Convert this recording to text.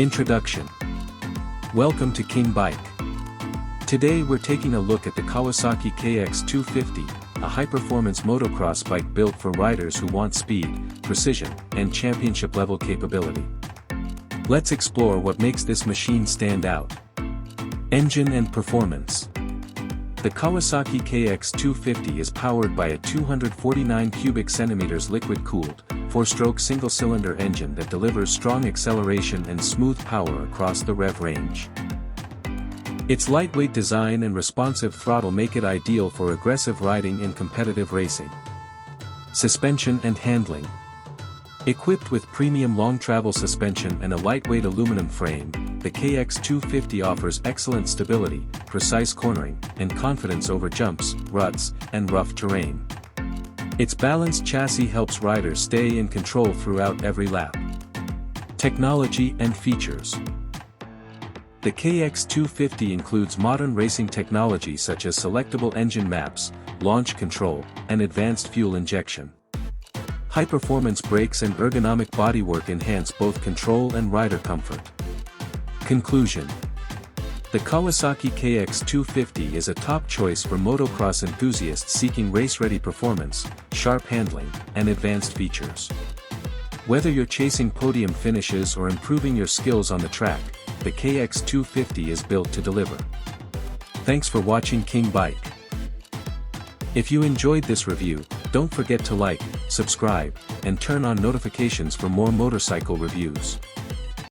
Introduction. Welcome to King Bike. Today we're taking a look at the Kawasaki KX250, a high-performance motocross bike built for riders who want speed, precision, and championship-level capability. Let's explore what makes this machine stand out. Engine and performance. The Kawasaki KX250 is powered by a 249 cubic centimeters liquid-cooled, 4-stroke single-cylinder engine that delivers strong acceleration and smooth power across the rev range. Its lightweight design and responsive throttle make it ideal for aggressive riding and competitive racing. Suspension and handling. Equipped with premium long-travel suspension and a lightweight aluminum frame, the KX250 offers excellent stability, precise cornering, and confidence over jumps, ruts, and rough terrain. Its balanced chassis helps riders stay in control throughout every lap. Technology and features. The KX250 includes modern racing technology such as selectable engine maps, launch control, and advanced fuel injection. High-performance brakes and ergonomic bodywork enhance both control and rider comfort. Conclusion. The Kawasaki KX250 is a top choice for motocross enthusiasts seeking race-ready performance, sharp handling, and advanced features. Whether you're chasing podium finishes or improving your skills on the track, the KX250 is built to deliver. Thanks for watching King Bike. If you enjoyed this review, don't forget to like, subscribe, and turn on notifications for more motorcycle reviews.